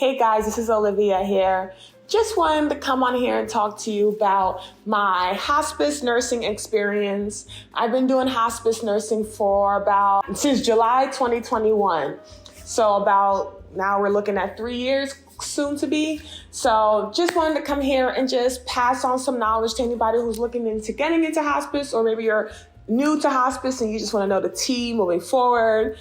Hey guys, this is Olivia here. Just wanted to come on here and talk to you about my hospice nursing experience. I've been doing hospice nursing since July 2021. So now we're looking at 3 years soon to be. So just wanted to come here and just pass on some knowledge to anybody who's looking into getting into hospice, or maybe you're new to hospice and you just want to know the tea moving forward.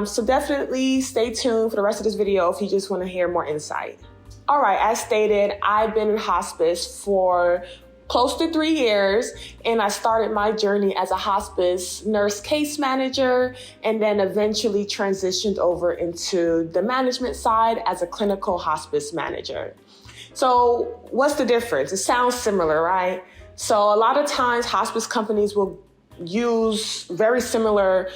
So definitely stay tuned for the rest of this video if you just want to hear more insight. All right, as stated, I've been in hospice for close to 3 years, and I started my journey as a hospice nurse case manager, and then eventually transitioned over into the management side as a clinical hospice manager. So what's the difference? It sounds similar, right? So a lot of times hospice companies will use very similar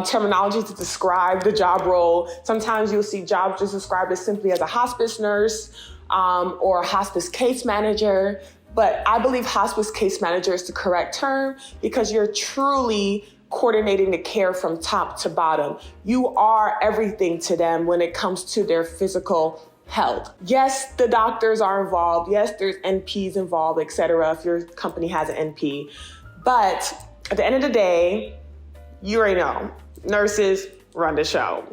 terminology to describe the job role. Sometimes you'll see jobs just described as simply as a hospice nurse or a hospice case manager. But I believe hospice case manager is the correct term because you're truly coordinating the care from top to bottom. You are everything to them when it comes to their physical health. Yes, the doctors are involved. Yes, there's NPs involved, etc. if your company has an NP. But at the end of the day, you already know, nurses run the show.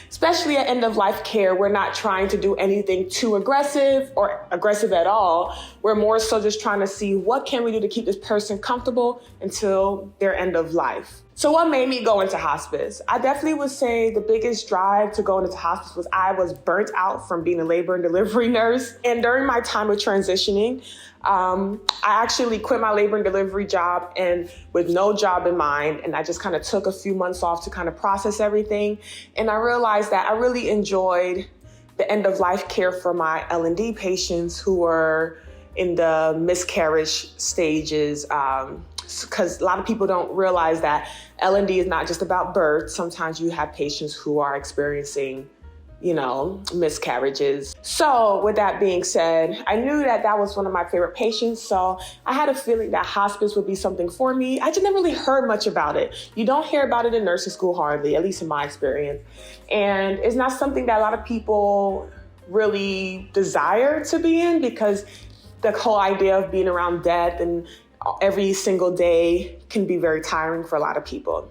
Especially at end-of-life care, we're not trying to do anything too aggressive or aggressive at all. We're more so just trying to see what can we do to keep this person comfortable until their end of life. So what made me go into hospice? I definitely would say the biggest drive to go into hospice was I was burnt out from being a labor and delivery nurse. And during my time of transitioning, I actually quit my labor and delivery job and with no job in mind. And I just kind of took a few months off to kind of process everything. And I realized that I really enjoyed the end of life care for my L&D patients who were in the miscarriage stages. Because a lot of people don't realize that L&D is not just about birth. Sometimes you have patients who are experiencing miscarriages. So with that being said, I knew that was one of my favorite patients. So I had a feeling that hospice would be something for me. I just never really heard much about it. You don't hear about it in nursing school hardly, at least in my experience. And it's not something that a lot of people really desire to be in because the whole idea of being around death and every single day can be very tiring for a lot of people.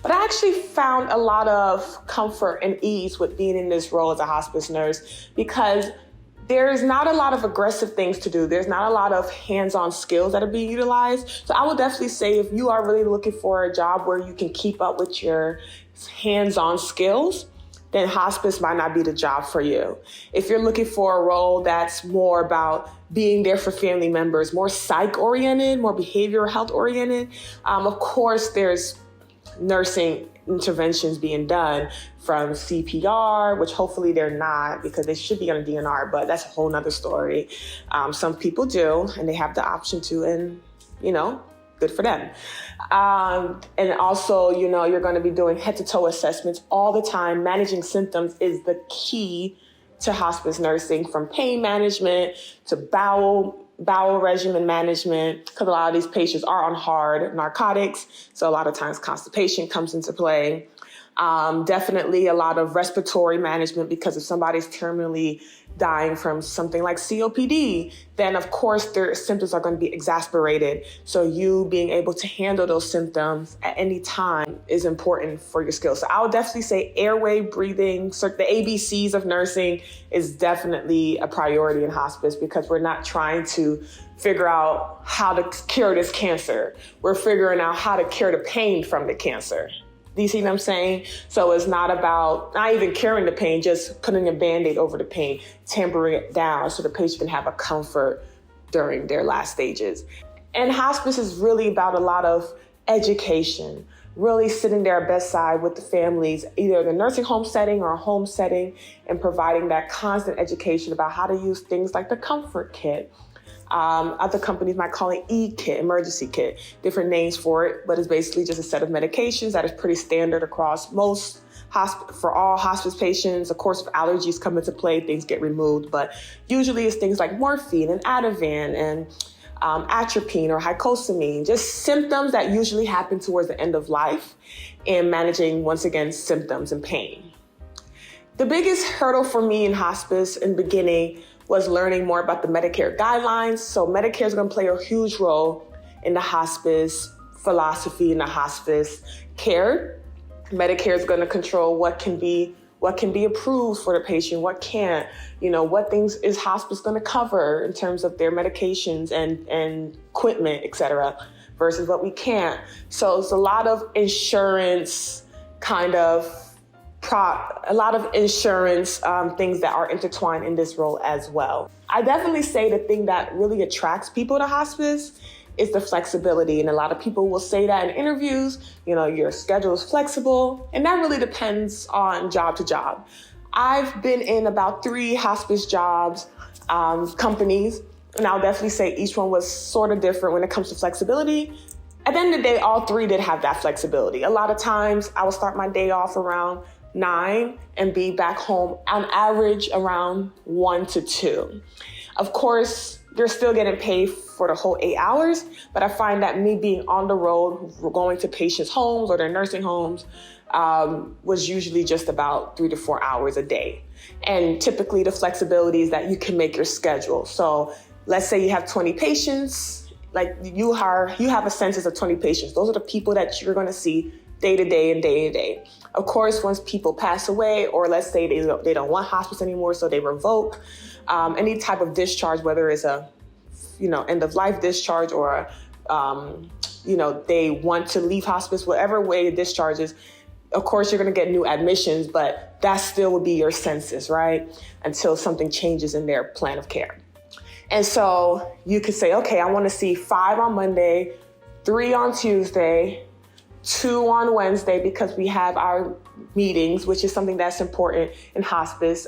But I actually found a lot of comfort and ease with being in this role as a hospice nurse because there's not a lot of aggressive things to do. There's not a lot of hands-on skills that are being utilized. So I would definitely say if you are really looking for a job where you can keep up with your hands-on skills, then hospice might not be the job for you. If you're looking for a role that's more about being there for family members, more psych-oriented, more behavioral health-oriented, of course, there's nursing interventions being done from CPR, which hopefully they're not because they should be on a DNR, but that's a whole nother story. Some people do, and they have the option to, and good for them. And also, you're going to be doing head-to-toe assessments all the time. Managing symptoms is the key to hospice nursing, from pain management to bowel regimen management, because a lot of these patients are on hard narcotics. So a lot of times constipation comes into play. Definitely a lot of respiratory management, because if somebody's terminally dying from something like COPD, then of course their symptoms are going to be exacerbated. So you being able to handle those symptoms at any time is important for your skills. So I would definitely say airway, breathing, so the ABCs of nursing is definitely a priority in hospice, because we're not trying to figure out how to cure this cancer. We're figuring out how to cure the pain from the cancer. Do you see what I'm saying? So it's not even curing the pain, just putting a Band-Aid over the pain, tempering it down so the patient can have a comfort during their last stages. And hospice is really about a lot of education, really sitting there at bedside with the families, either in a nursing home setting or a home setting, and providing that constant education about how to use things like the comfort kit. Other companies might call it E-kit, emergency kit, different names for it, but it's basically just a set of medications that is pretty standard across for all hospice patients. Of course, if allergies come into play, things get removed, but usually it's things like morphine and Ativan and atropine or hycosamine, just symptoms that usually happen towards the end of life, and managing, once again, symptoms and pain. The biggest hurdle for me in hospice in the beginning was learning more about the Medicare guidelines. So Medicare is going to play a huge role in the hospice philosophy and the hospice care. Medicare is going to control what can be approved for the patient, what can't, what things is hospice going to cover in terms of their medications and equipment, et cetera, versus what we can't. So it's a lot of insurance things that are intertwined in this role as well. I definitely say the thing that really attracts people to hospice is the flexibility. And a lot of people will say that in interviews, your schedule is flexible, and that really depends on job to job. I've been in about 3 hospice jobs, companies, and I'll definitely say each one was sort of different when it comes to flexibility. At the end of the day, all 3 did have that flexibility. A lot of times I would start my day off around 9 and be back home on average around 1 to 2. Of course, you're still getting paid for the whole 8 hours, but I find that me being on the road, going to patients' homes or their nursing homes, was usually just about 3 to 4 hours a day. And typically the flexibility is that you can make your schedule. So let's say you have 20 patients, like you have a census of 20 patients. Those are the people that you're going to see day to day and day to day. Of course, once people pass away, or let's say they don't want hospice anymore, so they revoke any type of discharge, whether it's a end of life discharge or they want to leave hospice, whatever way the discharge is. Of course, you're going to get new admissions, but that still would be your census, right? Until something changes in their plan of care. And so you could say, okay, I want to see 5 on Monday, 3 on Tuesday, 2 on Wednesday, because we have our meetings, which is something that's important in hospice.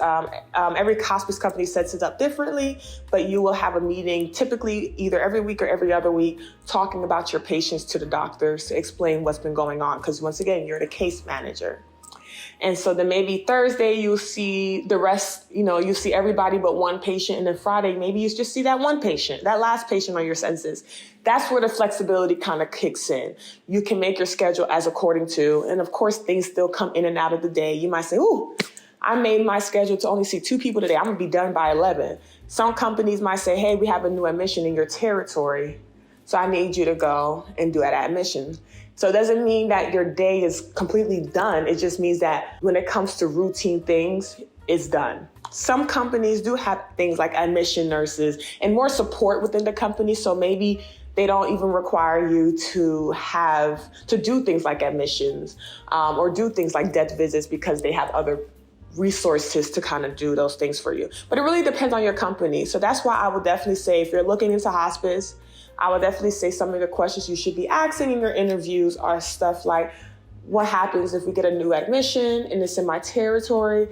Every hospice company sets it up differently, but you will have a meeting typically either every week or every other week talking about your patients to the doctors to explain what's been going on. Because once again, you're the case manager. And so then maybe Thursday you'll see the rest, you see everybody but one patient. And then Friday, maybe you just see that one patient, that last patient on your census. That's where the flexibility kind of kicks in. You can make your schedule as according to, and of course things still come in and out of the day. You might say, ooh, I made my schedule to only see 2 people today. I'm gonna be done by 11. Some companies might say, hey, we have a new admission in your territory, so I need you to go and do that admission. So it doesn't mean that your day is completely done. It just means that when it comes to routine things, it's done. Some companies do have things like admission nurses and more support within the company. So maybe they don't even require you to do things like admissions or do things like death visits because they have other resources to kind of do those things for you. But it really depends on your company. So that's why I would definitely say if you're looking into hospice, I would definitely say some of the questions you should be asking in your interviews are stuff like, what happens if we get a new admission and it's in my territory?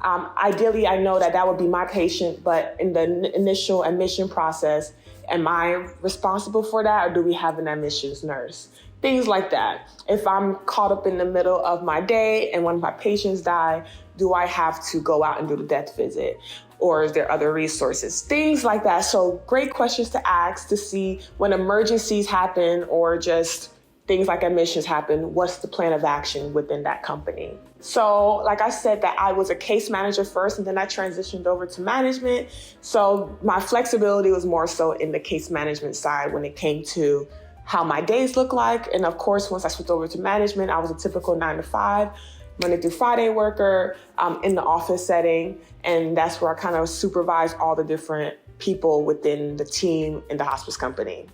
Ideally, I know that would be my patient, but in the initial admission process, am I responsible for that, or do we have an admissions nurse? Things like that. If I'm caught up in the middle of my day and one of my patients die, do I have to go out and do the death visit? Or is there other resources? Things like that. So great questions to ask to see when emergencies happen or just things like admissions happen, what's the plan of action within that company? So like I said, that I was a case manager first, and then I transitioned over to management. So my flexibility was more so in the case management side when it came to how my days look like. And of course, once I switched over to management, I was a typical 9 to 5. Monday through Friday worker in the office setting. And that's where I kind of supervise all the different people within the team in the hospice company.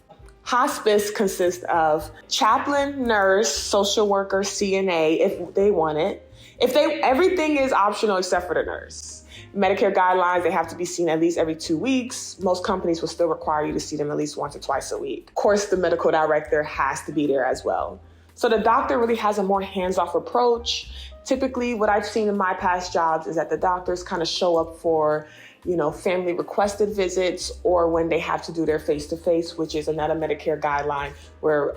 Hospice consists of chaplain, nurse, social worker, CNA, if they want it. Everything is optional except for the nurse. Medicare guidelines, they have to be seen at least every 2 weeks. Most companies will still require you to see them at least once or twice a week. Of course, the medical director has to be there as well. So the doctor really has a more hands-off approach. Typically, what I've seen in my past jobs is that the doctors kind of show up for, family requested visits, or when they have to do their face-to-face, which is another Medicare guideline where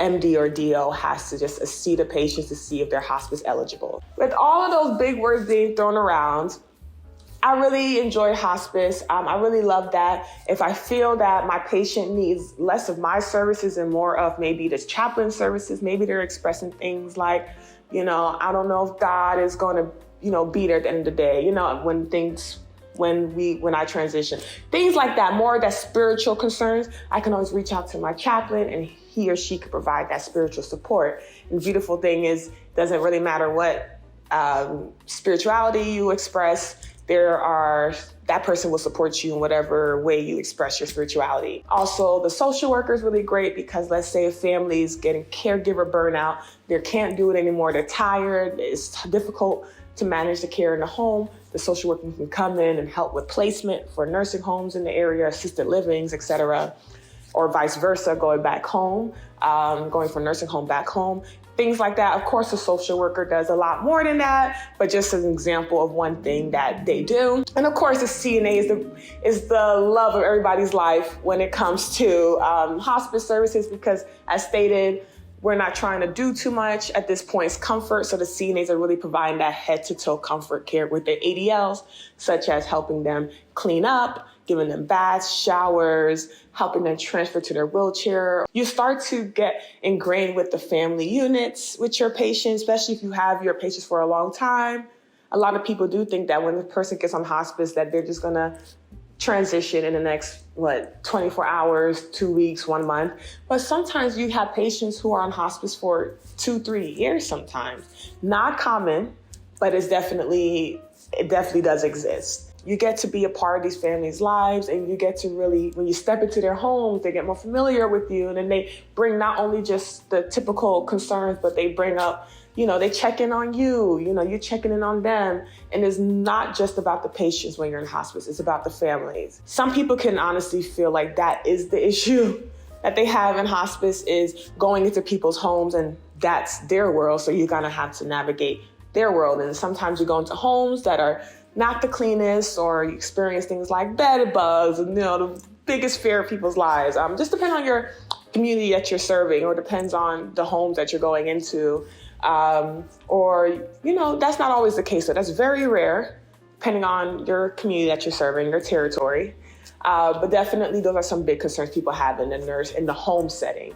MD or DO has to just see the patients to see if they're hospice eligible. With all of those big words being thrown around, I really enjoy hospice. I really love that. If I feel that my patient needs less of my services and more of maybe this chaplain services, maybe they're expressing things like, I don't know if God is going to be there at the end of the day, when I transition. Things like that, more of that spiritual concerns, I can always reach out to my chaplain and he or she could provide that spiritual support. And the beautiful thing is, it doesn't really matter what spirituality you express, that person will support you in whatever way you express your spirituality. Also, the social worker is really great because let's say a family is getting caregiver burnout, they can't do it anymore, they're tired, it's difficult to manage the care in the home. The social worker can come in and help with placement for nursing homes in the area, assisted livings, etc., or vice versa, going back home, going from nursing home back home. Things like that. Of course, the social worker does a lot more than that, but just as an example of one thing that they do. And of course, the CNA is the love of everybody's life when it comes to hospice services, because as stated, we're not trying to do too much. At this point, it's comfort. So the CNAs are really providing that head-to-toe comfort care with their ADLs, such as helping them clean up, giving them baths, showers, helping them transfer to their wheelchair. You start to get ingrained with the family units with your patients, especially if you have your patients for a long time. A lot of people do think that when the person gets on hospice that they're just gonna transition in the next, 24 hours, 2 weeks, 1 month. But sometimes you have patients who are on hospice for 2-3 years sometimes. Not common, but it definitely does exist. You get to be a part of these families' lives, and you get to really, when you step into their homes, they get more familiar with you, and then they bring not only just the typical concerns, but they bring up, they check in on you, you're checking in on them. And it's not just about the patients when you're in hospice, it's about the families. Some people can honestly feel like that is the issue that they have in hospice, is going into people's homes and that's their world. So you're gonna have to navigate their world. And sometimes you go into homes that are not the cleanest, or you experience things like bed bugs and the biggest fear of people's lives. Just depends on your community that you're serving, or depends on the homes that you're going into. That's not always the case. So that's very rare, depending on your community that you're serving, your territory. But definitely those are some big concerns people have in the home setting.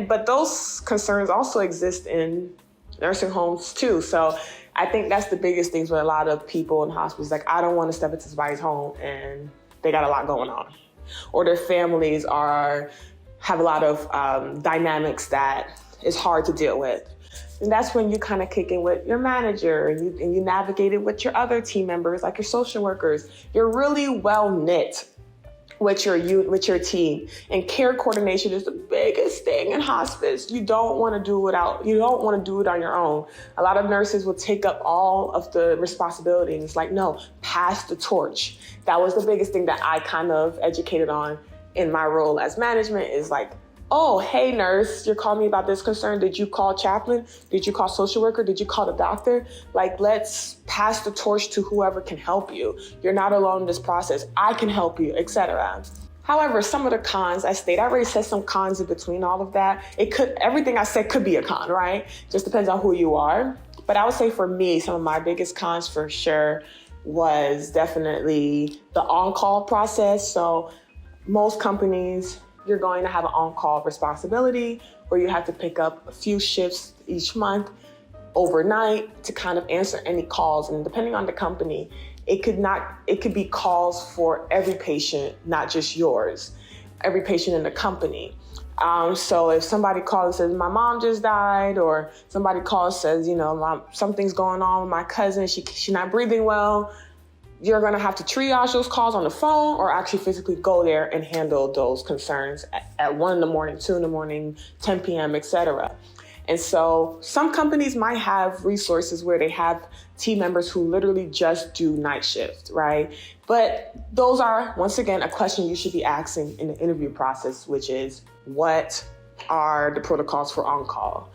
But those concerns also exist in nursing homes too. So I think that's the biggest things with a lot of people in hospice. Like, I don't want to step into somebody's home and they got a lot going on, or their families have a lot of dynamics that is hard to deal with. And that's when you kind of kick in with your manager and you navigate it with your other team members, like your social workers. You're really well knit with your team. And care coordination is the biggest thing in hospice. You don't want to do it on your own. A lot of nurses will take up all of the responsibility, and it's like, no, pass the torch. That was the biggest thing that I kind of educated on in my role as management, is like, oh, hey nurse, you're calling me about this concern. Did you call chaplain? Did you call social worker? Did you call the doctor? Like, let's pass the torch to whoever can help you. You're not alone in this process. I can help you, etc. However, some of the cons, I already said some cons in between all of that. Everything I said could be a con, right? Just depends on who you are. But I would say for me, some of my biggest cons for sure was definitely the on-call process. So most companies, you're going to have an on-call responsibility where you have to pick up a few shifts each month overnight to kind of answer any calls. And depending on the company, it could be calls for every patient, not just yours, every patient in the company. So if somebody calls and says, my mom just died, or somebody calls and says, something's going on with my cousin, she's not breathing well, you're going to have to triage those calls on the phone, or actually physically go there and handle those concerns at 1 a.m, 2 a.m, 10 p.m, etc. And so some companies might have resources where they have team members who literally just do night shift, right? But those are, once again, a question you should be asking in the interview process, which is, what are the protocols for on-call?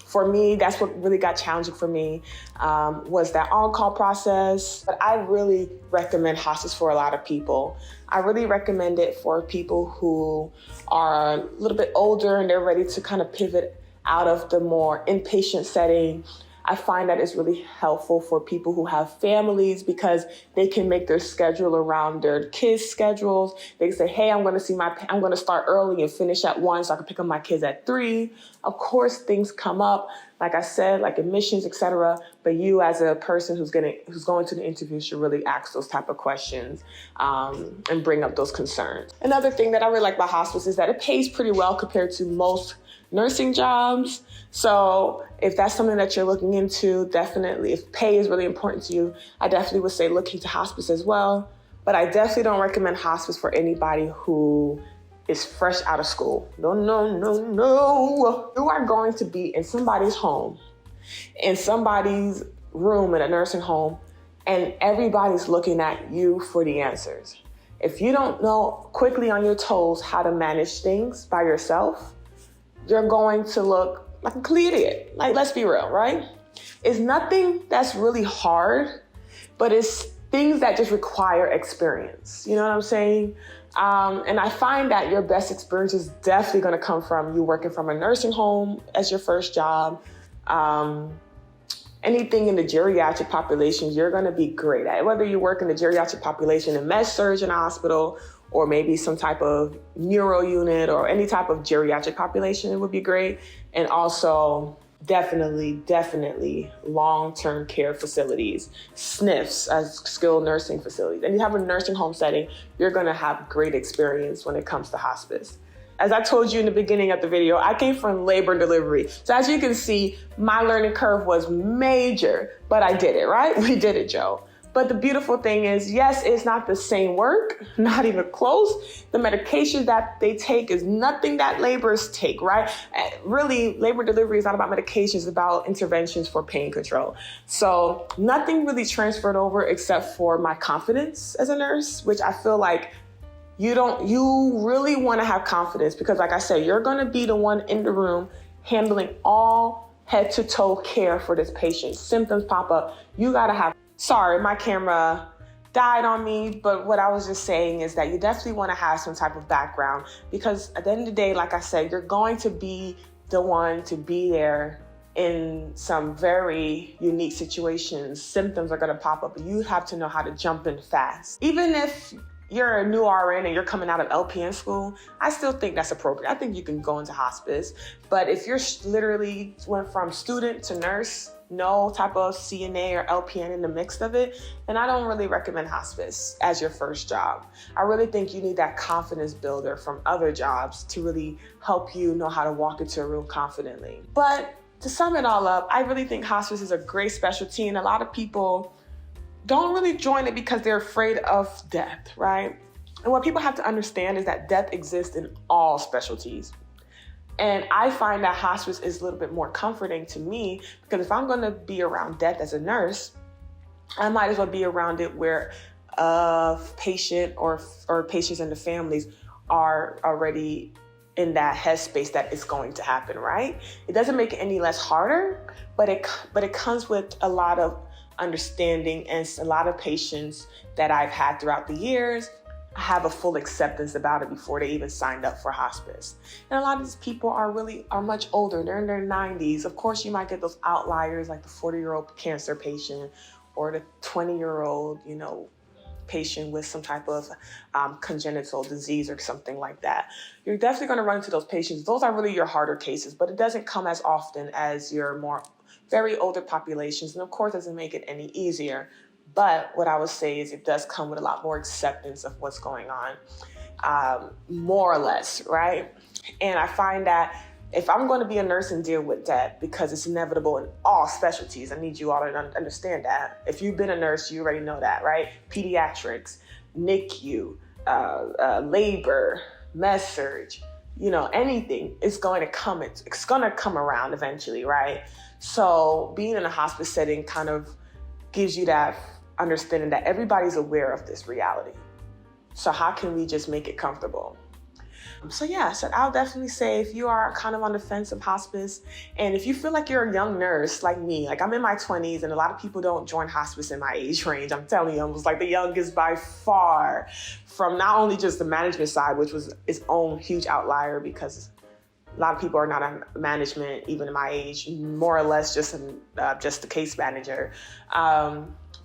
For me, that's what really got challenging for me, was that on-call process. But I really recommend hospice for a lot of people. I really recommend it for people who are a little bit older and they're ready to kind of pivot out of the more inpatient setting. I find that it's really helpful for people who have families, because they can make their schedule around their kids' schedules. They say, hey, I'm going to start early and finish at 1 so I can pick up my kids at 3. Of course, things come up, like I said, like admissions, etc. But you as a person who's going to the interview should really ask those type of questions and bring up those concerns. Another thing that I really like about hospice is that it pays pretty well compared to most nursing jobs. So if that's something that you're looking into, definitely, if pay is really important to you, I definitely would say look into hospice as well. But I definitely don't recommend hospice for anybody who is fresh out of school. No. You are going to be in somebody's home, in somebody's room in a nursing home, and everybody's looking at you for the answers. If you don't know quickly on your toes how to manage things by yourself, you're going to look like a complete idiot. Like, let's be real, right? It's nothing that's really hard, but it's things that just require experience. You know what I'm saying? And I find that your best experience is definitely going to come from you working from a nursing home as your first job. Anything in the geriatric population, you're going to be great at. Whether you work in the geriatric population in med-surg in a hospital, or maybe some type of neuro unit or any type of geriatric population, it would be great. And also definitely long-term care facilities, SNFs, as skilled nursing facilities. And you have a nursing home setting, you're gonna have great experience when it comes to hospice. As I told you in the beginning of the video, I came from labor and delivery. So as you can see, my learning curve was major, but I did it, right? We did it, Joe. But the beautiful thing is, yes, it's not the same work, not even close. The medication that they take is nothing that laborers take, right? Really, labor delivery is not about medications, it's about interventions for pain control. So nothing really transferred over except for my confidence as a nurse, which I feel like you really want to have confidence because, like I said, you're going to be the one in the room handling all head to toe care for this patient. Symptoms pop up. You got to have. Sorry, my camera died on me, but what I was just saying is that you definitely want to have some type of background because at the end of the day, like I said, you're going to be the one to be there in some very unique situations. Symptoms are going to pop up, and you have to know how to jump in fast. Even if you're a new RN and you're coming out of LPN school, I still think that's appropriate. I think you can go into hospice. But if you're literally went from student to nurse, no type of CNA or LPN in the mix of it, then I don't really recommend hospice as your first job. I really think you need that confidence builder from other jobs to really help you know how to walk into a room confidently. But to sum it all up, I really think hospice is a great specialty, and a lot of people don't really join it because they're afraid of death, right? And what people have to understand is that death exists in all specialties. And I find that hospice is a little bit more comforting to me because if I'm going to be around death as a nurse, I might as well be around it where a patient or patients and the families are already in that headspace that it's going to happen, right? It doesn't make it any less harder, but it comes with a lot of understanding and a lot of patience that I've had throughout the years. I have a full acceptance about it before they even signed up for hospice. And a lot of these people are much older. They're in their 90s. Of course, you might get those outliers like the 40-year-old cancer patient or the 20-year-old, patient with some type of congenital disease or something like that. You're definitely going to run into those patients. Those are really your harder cases, but it doesn't come as often as your more very older populations. And of course, it doesn't make it any easier. But what I would say is it does come with a lot more acceptance of what's going on, more or less, right? And I find that if I'm going to be a nurse and deal with death, because it's inevitable in all specialties, I need you all to understand that. If you've been a nurse, you already know that, right? Pediatrics, NICU, labor, med-surg, anything is going to come. It's going to come around eventually, right? So being in a hospice setting kind of gives you that understanding that everybody's aware of this reality. So how can we just make it comfortable? So I'll definitely say if you are kind of on the fence of hospice, and if you feel like you're a young nurse like me, like I'm in my 20s and a lot of people don't join hospice in my age range. I'm telling you, I was like the youngest by far from not only just the management side, which was its own huge outlier because a lot of people are not on management, even in my age, more or less just the case manager.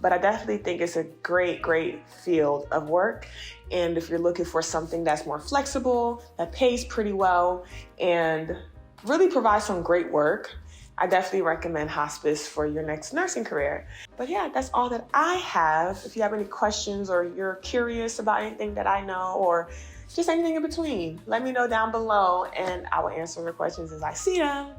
But I definitely think it's a great field of work. And if you're looking for something that's more flexible, that pays pretty well, and really provides some great work, I definitely recommend hospice for your next nursing career. But yeah, that's all that I have. If you have any questions or you're curious about anything that I know or just anything in between, let me know down below and I will answer your questions as I see them.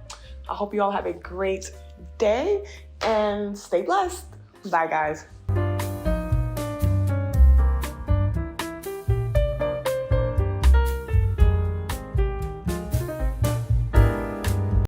I hope you all have a great day and stay blessed. Bye, guys.